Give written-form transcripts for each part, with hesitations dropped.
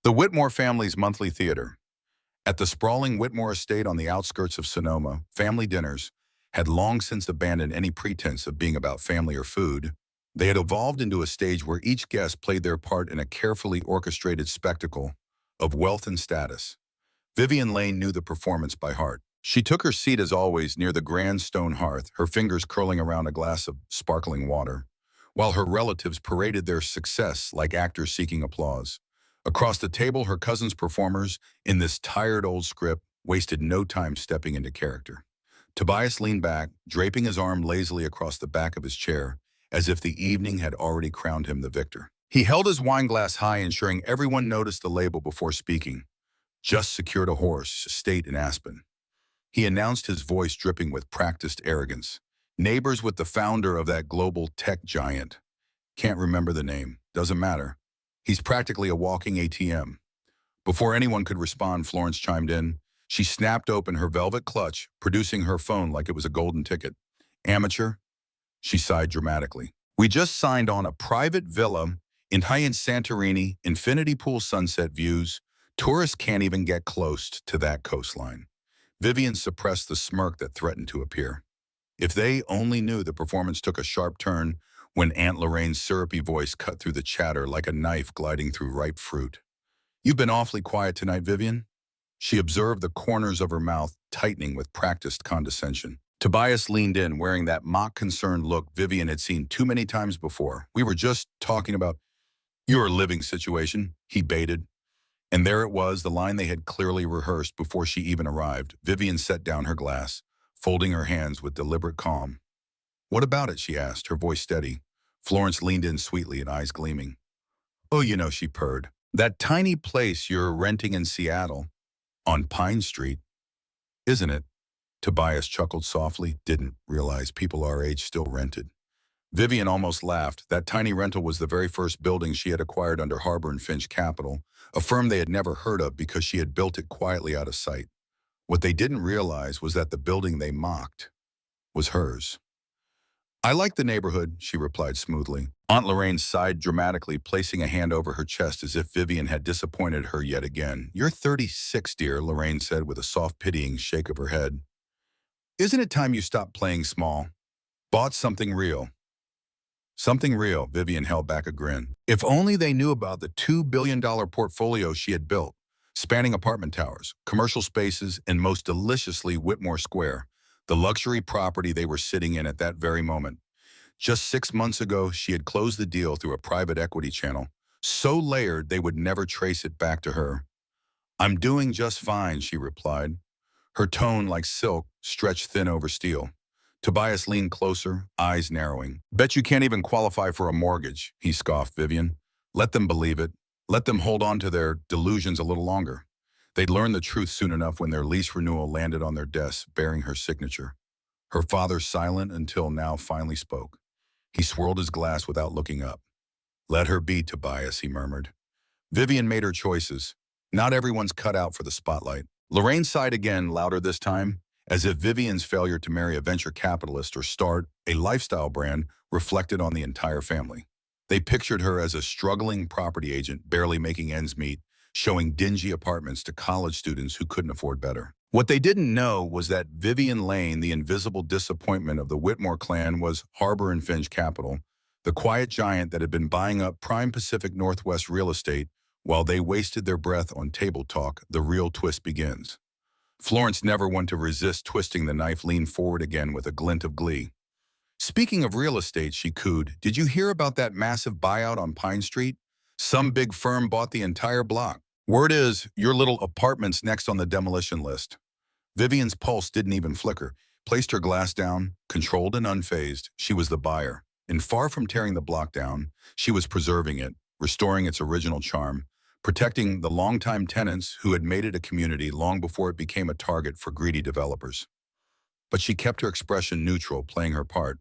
The Whitmore family's monthly theater. At the sprawling Whitmore estate on the outskirts of Sonoma, family dinners had long since abandoned any pretense of being about family or food. They had evolved into a stage where each guest played their part in a carefully orchestrated spectacle of wealth and status. Vivian Lane knew the performance by heart. She took her seat as always near the grand stone hearth, her fingers curling around a glass of sparkling water, while her relatives paraded their success like actors seeking applause. Across the table, her cousin's performers, in this tired old script, wasted no time stepping into character. Tobias leaned back, draping his arm lazily across the back of his chair, as if the evening had already crowned him the victor. He held his wineglass high, ensuring everyone noticed the label before speaking. Just secured a horse, estate in Aspen. He announced, his voice dripping with practiced arrogance. Neighbors with the founder of that global tech giant. Can't remember the name. Doesn't matter. He's practically a walking ATM. Before anyone could respond, Florence chimed in. She snapped open her velvet clutch, producing her phone like it was a golden ticket. Amateur? She sighed dramatically. We just signed on a private villa in high-end Santorini, infinity pool sunset views. Tourists can't even get close to that coastline. Vivian suppressed the smirk that threatened to appear. If they only knew, the performance took a sharp turn when Aunt Lorraine's syrupy voice cut through the chatter like a knife gliding through ripe fruit. You've been awfully quiet tonight, Vivian. She observed the corners of her mouth tightening with practiced condescension. Tobias leaned in, wearing that mock-concerned look Vivian had seen too many times before. We were just talking about your living situation, he baited. And there it was, the line they had clearly rehearsed before she even arrived. Vivian set down her glass, folding her hands with deliberate calm. What about it, she asked, her voice steady. Florence leaned in sweetly and eyes gleaming. Oh, she purred. That tiny place you're renting in Seattle, on Pine Street, isn't it? Tobias chuckled softly, didn't realize people our age still rented. Vivian almost laughed. That tiny rental was the very first building she had acquired under Harbor and Finch Capital, a firm they had never heard of because she had built it quietly out of sight. What they didn't realize was that the building they mocked was hers. I like the neighborhood, she replied smoothly. Aunt Lorraine sighed dramatically, placing a hand over her chest as if Vivian had disappointed her yet again. You're 36, dear, Lorraine said with a soft pitying shake of her head. Isn't it time you stopped playing small? Bought something real. Something real, Vivian held back a grin. If only they knew about the $2 billion portfolio she had built, spanning apartment towers, commercial spaces, and most deliciously Whitmore Square, the luxury property they were sitting in at that very moment. Just 6 months ago, she had closed the deal through a private equity channel, so layered they would never trace it back to her. I'm doing just fine, she replied, her tone like silk stretched thin over steel. Tobias leaned closer, eyes narrowing. Bet you can't even qualify for a mortgage, he scoffed. Vivian. Let them believe it. Let them hold on to their delusions a little longer. They'd learn the truth soon enough when their lease renewal landed on their desks bearing her signature. Her father, silent until now, finally spoke. He swirled his glass without looking up. Let her be, Tobias, he murmured. Vivian made her choices. Not everyone's cut out for the spotlight. Lorraine sighed again, louder this time, as if Vivian's failure to marry a venture capitalist or start a lifestyle brand reflected on the entire family. They pictured her as a struggling property agent, barely making ends meet, showing dingy apartments to college students who couldn't afford better. What they didn't know was that Vivian Lane, the invisible disappointment of the Whitmore clan, was Harbor and Finch Capital, the quiet giant that had been buying up prime Pacific Northwest real estate while they wasted their breath on table talk. The real twist begins. Florence, never one to resist twisting the knife, leaned forward again with a glint of glee. Speaking of real estate, she cooed, did you hear about that massive buyout on Pine Street? Some big firm bought the entire block. Word is, your little apartment's next on the demolition list. Vivian's pulse didn't even flicker. Placed her glass down, controlled and unfazed. She was the buyer. And far from tearing the block down, she was preserving it, restoring its original charm, protecting the longtime tenants who had made it a community long before it became a target for greedy developers. But she kept her expression neutral, playing her part.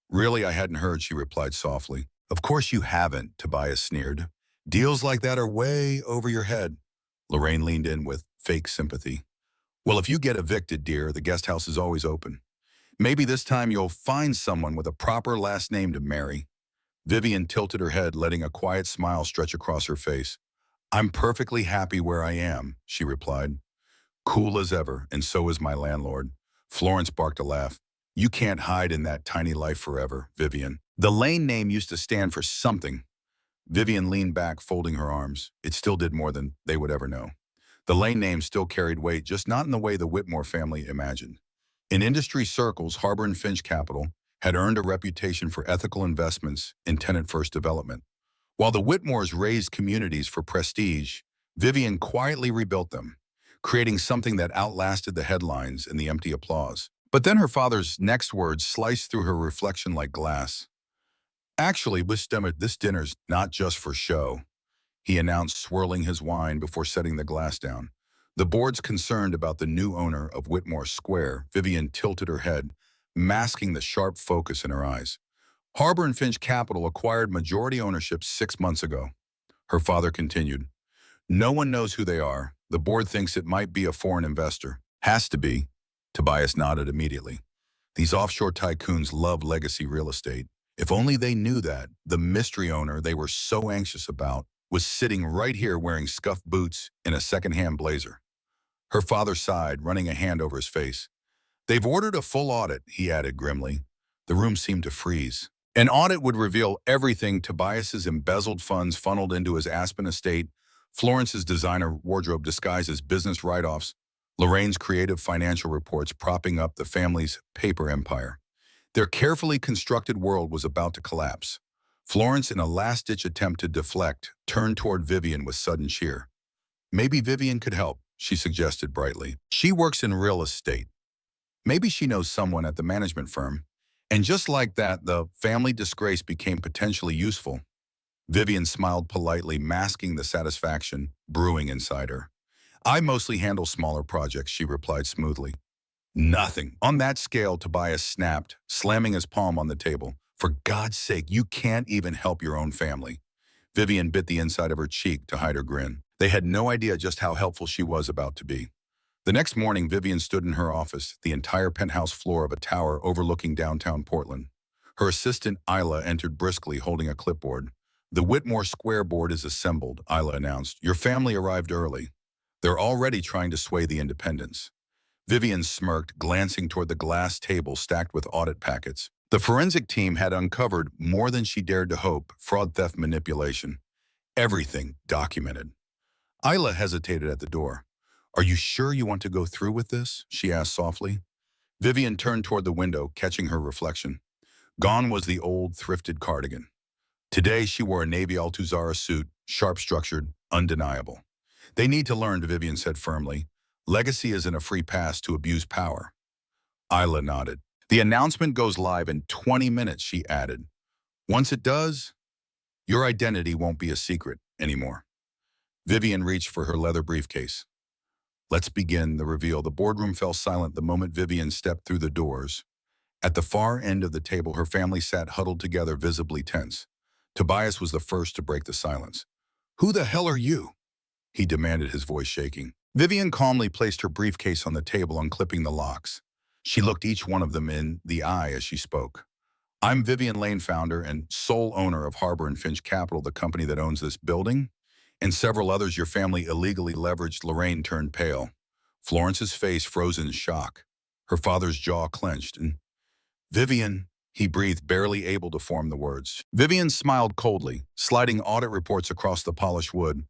Really, I hadn't heard, she replied softly. Of course you haven't, Tobias sneered. Deals like that are way over your head. Lorraine leaned in with fake sympathy. Well, if you get evicted, dear, the guest house is always open. Maybe this time you'll find someone with a proper last name to marry. Vivian tilted her head, letting a quiet smile stretch across her face. I'm perfectly happy where I am, she replied. Cool as ever, and so is my landlord. Florence barked a laugh. You can't hide in that tiny life forever, Vivian. The Lane name used to stand for something. Vivian leaned back, folding her arms. It still did more than they would ever know. The Lane name still carried weight, just not in the way the Whitmore family imagined. In industry circles, Harbor and Finch Capital had earned a reputation for ethical investments in tenant-first development. While the Whitmores raised communities for prestige, Vivian quietly rebuilt them, creating something that outlasted the headlines and the empty applause. But then her father's next words sliced through her reflection like glass. Actually, this dinner's not just for show, he announced, swirling his wine before setting the glass down. The board's concerned about the new owner of Whitmore Square. Vivian tilted her head, masking the sharp focus in her eyes. Harbor and Finch Capital acquired majority ownership 6 months ago. Her father continued. No one knows who they are. The board thinks it might be a foreign investor. Has to be. Tobias nodded immediately. These offshore tycoons love legacy real estate. If only they knew that the mystery owner they were so anxious about was sitting right here wearing scuffed boots and a second-hand blazer. Her father sighed, running a hand over his face. They've ordered a full audit, he added grimly. The room seemed to freeze. An audit would reveal everything: Tobias's embezzled funds funneled into his Aspen estate, Florence's designer wardrobe disguised as business write-offs, Lorraine's creative financial reports propping up the family's paper empire. Their carefully constructed world was about to collapse. Florence, in a last-ditch attempt to deflect, turned toward Vivian with sudden cheer. Maybe Vivian could help, she suggested brightly. She works in real estate. Maybe she knows someone at the management firm. And just like that, the family disgrace became potentially useful. Vivian smiled politely, masking the satisfaction brewing inside her. I mostly handle smaller projects, she replied smoothly. Nothing. On that scale, Tobias snapped, slamming his palm on the table. For God's sake, you can't even help your own family. Vivian bit the inside of her cheek to hide her grin. They had no idea just how helpful she was about to be. The next morning, Vivian stood in her office, the entire penthouse floor of a tower overlooking downtown Portland. Her assistant, Isla, entered briskly, holding a clipboard. The Whitmore Square board is assembled, Isla announced. Your family arrived early. They're already trying to sway the independents. Vivian smirked, glancing toward the glass table stacked with audit packets. The forensic team had uncovered more than she dared to hope: fraud, theft, manipulation. Everything documented. Isla hesitated at the door. Are you sure you want to go through with this? She asked softly. Vivian turned toward the window, catching her reflection. Gone was the old, thrifted cardigan. Today she wore a navy Altuzara suit, sharp-structured, undeniable. They need to learn, Vivian said firmly. Legacy isn't a free pass to abuse power. Isla nodded. The announcement goes live in 20 minutes, she added. Once it does, your identity won't be a secret anymore. Vivian reached for her leather briefcase. Let's begin the reveal. The boardroom fell silent the moment Vivian stepped through the doors. At the far end of the table, her family sat huddled together, visibly tense. Tobias was the first to break the silence. Who the hell are you? He demanded, his voice shaking. Vivian calmly placed her briefcase on the table, unclipping the locks. She looked each one of them in the eye as she spoke. I'm Vivian Lane, founder and sole owner of Harbor and Finch Capital, the company that owns this building, and several others your family illegally leveraged. Lorraine turned pale. Florence's face froze in shock. Her father's jaw clenched. And Vivian, he breathed, barely able to form the words. Vivian smiled coldly, sliding audit reports across the polished wood.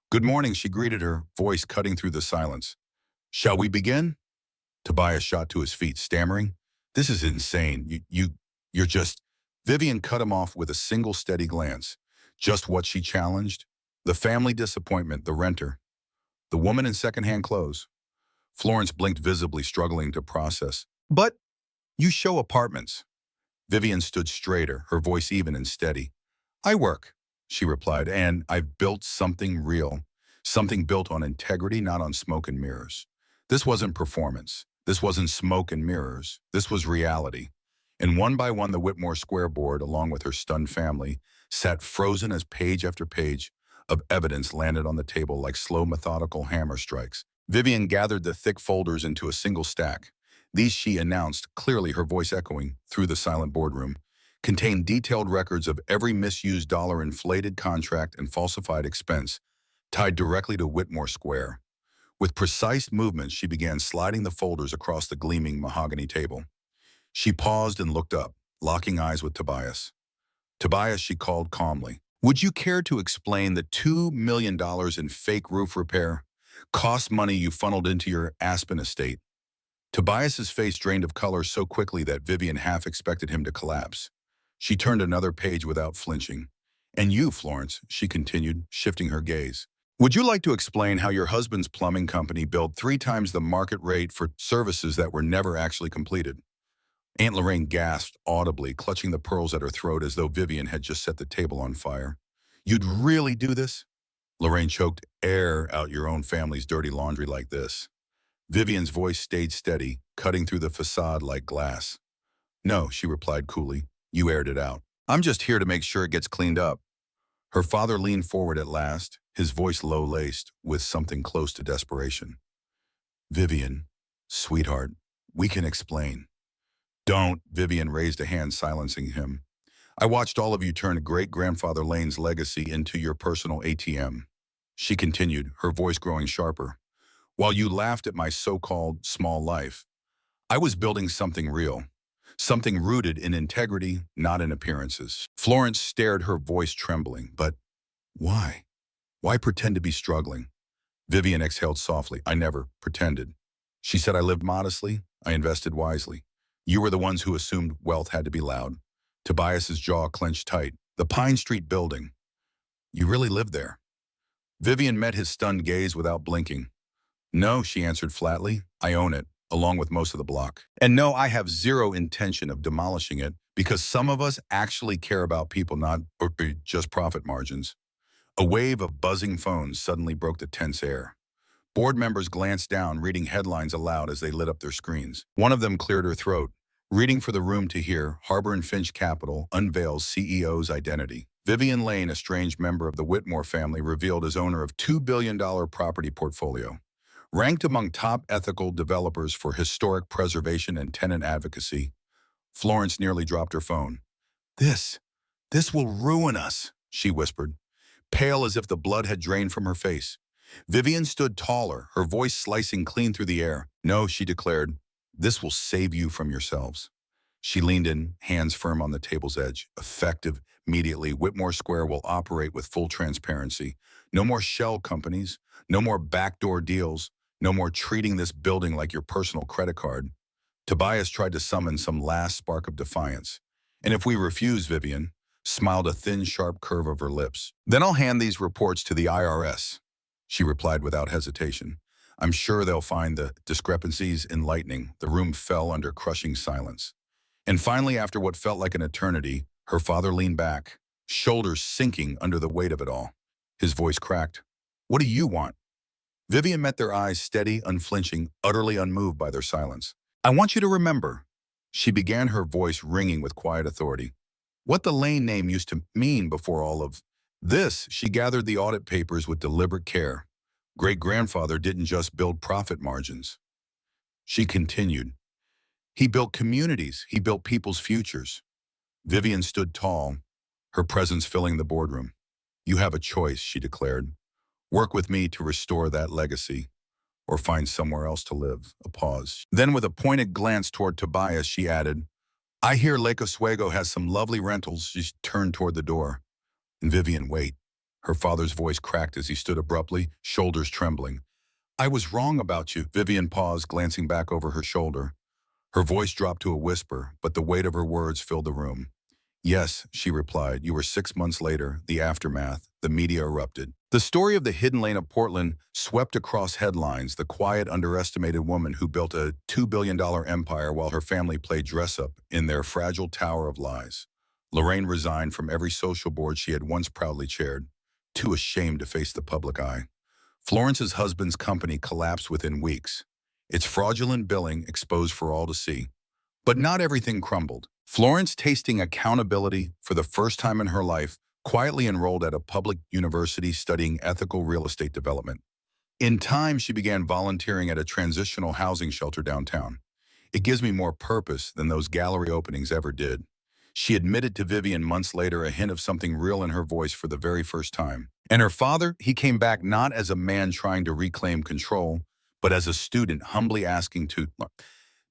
Good morning, she greeted her, voice cutting through the silence. Shall we begin? Tobias shot to his feet, stammering. This is insane. You're just... Vivian cut him off with a single steady glance. Just what she challenged? The family disappointment, the renter, the woman in second-hand clothes. Florence blinked, visibly struggling to process. But you show apartments. Vivian stood straighter, her voice even and steady. I work, she replied, and I've built something real. Something built on integrity, not on smoke and mirrors. This wasn't performance. This wasn't smoke and mirrors. This was reality. And one by one, the Whitmore Square board, along with her stunned family, sat frozen as page after page of evidence landed on the table like slow, methodical hammer strikes. Vivian gathered the thick folders into a single stack. These, she announced, clearly, her voice echoing through the silent boardroom, contained detailed records of every misused dollar, inflated contract, and falsified expense. tied directly to Whitmore Square. With precise movements, she began sliding the folders across the gleaming mahogany table. She paused and looked up, locking eyes with Tobias. Tobias, she called calmly. Would you care to explain the $2 million in fake roof repair? Cost money you funneled into your Aspen estate. Tobias's face drained of color so quickly that Vivian half expected him to collapse. She turned another page without flinching. And you, Florence, she continued, shifting her gaze. Would you like to explain how your husband's plumbing company billed 3 times the market rate for services that were never actually completed? Aunt Lorraine gasped audibly, clutching the pearls at her throat as though Vivian had just set the table on fire. You'd really do this? Lorraine choked, air out your own family's dirty laundry like this. Vivian's voice stayed steady, cutting through the facade like glass. No, she replied coolly. You aired it out. I'm just here to make sure it gets cleaned up. Her father leaned forward at last, his voice low-laced with something close to desperation. Vivian, sweetheart, we can explain. Don't, Vivian raised a hand silencing him. I watched all of you turn great-grandfather Lane's legacy into your personal ATM. She continued, her voice growing sharper. While you laughed at my so-called small life, I was building something real, something rooted in integrity, not in appearances. Florence stared, her voice trembling. But why? Why pretend to be struggling? Vivian exhaled softly. I never pretended. She said I lived modestly, I invested wisely. You were the ones who assumed wealth had to be loud. Tobias's jaw clenched tight. The Pine Street building. You really lived there? Vivian met his stunned gaze without blinking. No, she answered flatly. I own it, along with most of the block. And no, I have zero intention of demolishing it because some of us actually care about people, not just profit margins. A wave of buzzing phones suddenly broke the tense air. Board members glanced down, reading headlines aloud as they lit up their screens. One of them cleared her throat, reading for the room to hear. Harbor and Finch Capital unveils CEO's identity. Vivian Lane, a strange member of the Whitmore family, revealed as owner of $2 billion property portfolio. Ranked among top ethical developers for historic preservation and tenant advocacy, Florence nearly dropped her phone. This will ruin us, she whispered, pale as if the blood had drained from her face. Vivian stood taller, her voice slicing clean through the air. No, she declared, this will save you from yourselves. She leaned in, hands firm on the table's edge. Effective, immediately, Whitmore Square will operate with full transparency. No more shell companies, no more backdoor deals, no more treating this building like your personal credit card. Tobias tried to summon some last spark of defiance. And if we refuse, Vivian smiled, a thin, sharp curve of her lips. Then I'll hand these reports to the IRS, she replied without hesitation. I'm sure they'll find the discrepancies enlightening. The room fell under crushing silence. And finally, after what felt like an eternity, her father leaned back, shoulders sinking under the weight of it all. His voice cracked. What do you want? Vivian met their eyes, steady, unflinching, utterly unmoved by their silence. I want you to remember, she began, her voice ringing with quiet authority, what the Lane name used to mean before all of this. She gathered the audit papers with deliberate care. Great-grandfather didn't just build profit margins. She continued. He built communities. He built people's futures. Vivian stood tall, her presence filling the boardroom. You have a choice, she declared. Work with me to restore that legacy, or find somewhere else to live. A pause. Then with a pointed glance toward Tobias, she added, I hear Lake Oswego has some lovely rentals. She turned toward the door. And Vivian, wait. Her father's voice cracked as he stood abruptly, shoulders trembling. I was wrong about you. Vivian paused, glancing back over her shoulder. Her voice dropped to a whisper, but the weight of her words filled the room. Yes, she replied. You were 6 months later, the aftermath. The media erupted. The story of the hidden Lane of Portland swept across headlines, the quiet, underestimated woman who built a $2 billion empire while her family played dress-up in their fragile tower of lies. Lorraine resigned from every social board she had once proudly chaired, too ashamed to face the public eye. Florence's husband's company collapsed within weeks, its fraudulent billing exposed for all to see. But not everything crumbled. Florence, tasting accountability for the first time in her life, quietly enrolled at a public university studying ethical real estate development. In time, she began volunteering at a transitional housing shelter downtown. It gives me more purpose than those gallery openings ever did, She admitted to Vivian months later a hint of something real in her voice for the very first time. And her father, he came back not as a man trying to reclaim control, but as a student humbly asking to learn.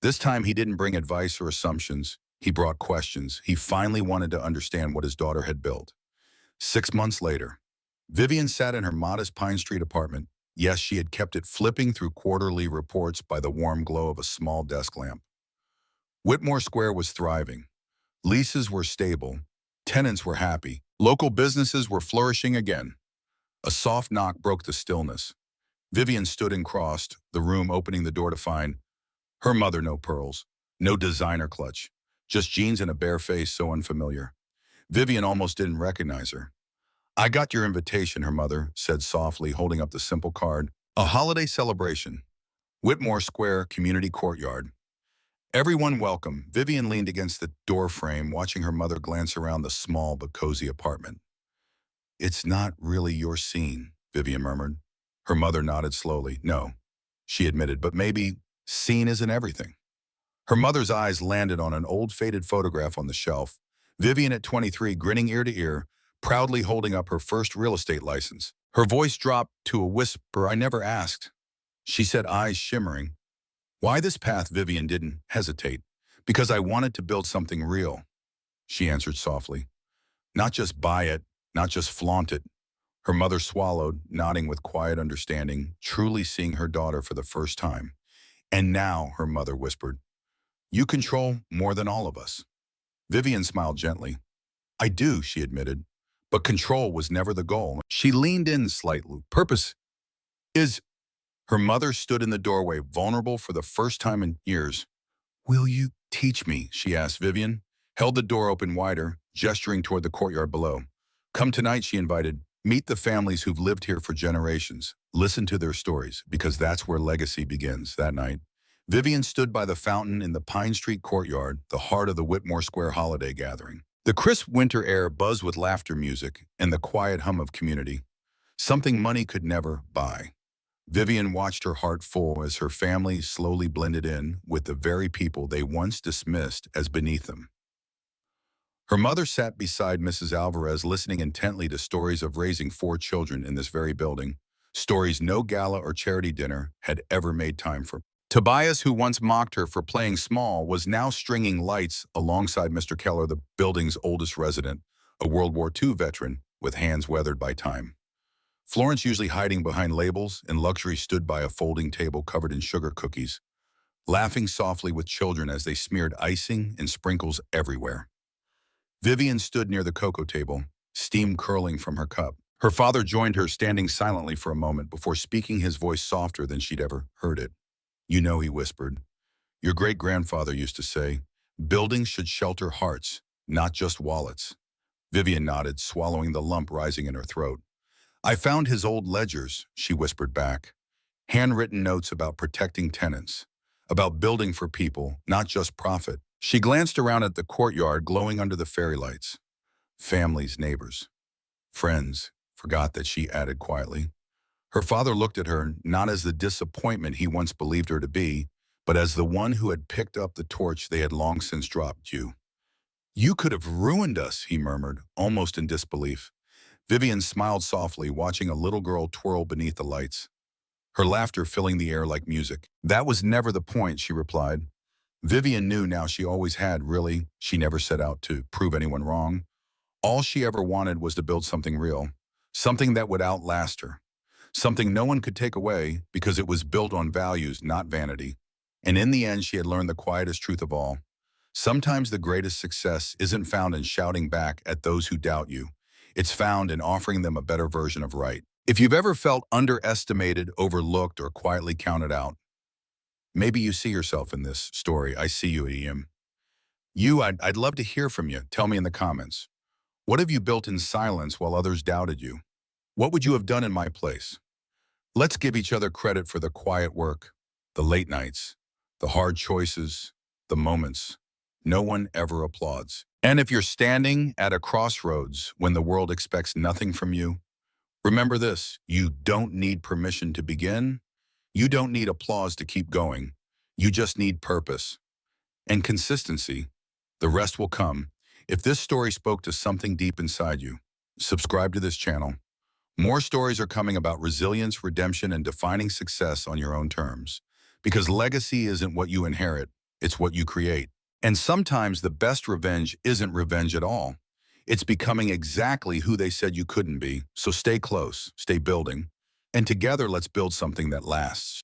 This time he didn't bring advice or assumptions. He brought questions. He finally wanted to understand what his daughter had built. 6 months later, Vivian sat in her modest Pine Street apartment. Yes, she had kept it flipping through quarterly reports by the warm glow of a small desk lamp. Whitmore Square was thriving. Leases were stable. Tenants were happy. Local businesses were flourishing again. A soft knock broke the stillness. Vivian stood and crossed the room, opening the door to find her mother. No pearls, no designer clutch, just jeans and a bare face so unfamiliar. Vivian almost didn't recognize her. "I got your invitation," her mother said softly, holding up the simple card. "A holiday celebration. Whitmore Square Community Courtyard. Everyone welcome." Vivian leaned against the door frame, watching her mother glance around the small but cozy apartment. "It's not really your scene," Vivian murmured. Her mother nodded slowly. "No," she admitted, "but maybe scene isn't everything." Her mother's eyes landed on an old faded photograph on the shelf. Vivian at 23, grinning ear to ear, proudly holding up her first real estate license. Her voice dropped to a whisper. "I never asked," she said, eyes shimmering. "Why this path?" Vivian didn't hesitate. "Because I wanted to build something real," she answered softly. "Not just buy it, not just flaunt it." Her mother swallowed, nodding with quiet understanding, truly seeing her daughter for the first time. "And now," her mother whispered, "you control more than all of us." Vivian smiled gently. "I do," she admitted, "but control was never the goal." She leaned in slightly. "Purpose is—" Her mother stood in the doorway, vulnerable for the first time in years. "Will you teach me?" she asked. Vivian held the door open wider, gesturing toward the courtyard below. "Come tonight," she invited. "Meet the families who've lived here for generations. Listen to their stories, because that's where legacy begins." That night, Vivian stood by the fountain in the Pine Street courtyard, the heart of the Whitmore Square holiday gathering. The crisp winter air buzzed with laughter music and the quiet hum of community, something money could never buy. Vivian watched her heart full as her family slowly blended in with the very people they once dismissed as beneath them. Her mother sat beside Mrs. Alvarez, listening intently to stories of raising 4 children in this very building, stories no gala or charity dinner had ever made time for. Tobias, who once mocked her for playing small, was now stringing lights alongside Mr. Keller, the building's oldest resident, a World War II veteran with hands weathered by time. Florence, usually hiding behind labels, in luxury stood by a folding table covered in sugar cookies, laughing softly with children as they smeared icing and sprinkles everywhere. Vivian stood near the cocoa table, steam curling from her cup. Her father joined her, standing silently for a moment before speaking, his voice softer than she'd ever heard it. "You know," he whispered, "your great-grandfather used to say, buildings should shelter hearts, not just wallets." Vivian nodded, swallowing the lump rising in her throat. "I found his old ledgers," she whispered back. "Handwritten notes about protecting tenants, about building for people, not just profit." She glanced around at the courtyard glowing under the fairy lights. Families, neighbors, friends, forgot that, she added quietly. Her father looked at her not as the disappointment he once believed her to be, but as the one who had picked up the torch they had long since dropped. You could have ruined us," he murmured, almost in disbelief. Vivian smiled softly, watching a little girl twirl beneath the lights, her laughter filling the air like music. "That was never the point," she replied. Vivian knew now she always had, really. She never set out to prove anyone wrong. All she ever wanted was to build something real, something that would outlast her, something no one could take away because it was built on values, not vanity. And in the end, she had learned the quietest truth of all. Sometimes the greatest success isn't found in shouting back at those who doubt you. It's found in offering them a better version of right. If you've ever felt underestimated, overlooked, or quietly counted out, maybe you see yourself in this story. I see you, Ian. I'd love to hear from you. Tell me in the comments. What have you built in silence while others doubted you? What would you have done in my place? Let's give each other credit for the quiet work, the late nights, the hard choices, the moments no one ever applauds. And if you're standing at a crossroads when the world expects nothing from you, remember this: you don't need permission to begin. You don't need applause to keep going. You just need purpose and consistency. The rest will come. If this story spoke to something deep inside you, subscribe to this channel. More stories are coming about resilience, redemption, and defining success on your own terms. Because legacy isn't what you inherit, it's what you create. And sometimes the best revenge isn't revenge at all. It's becoming exactly who they said you couldn't be. So stay close, stay building, and together let's build something that lasts.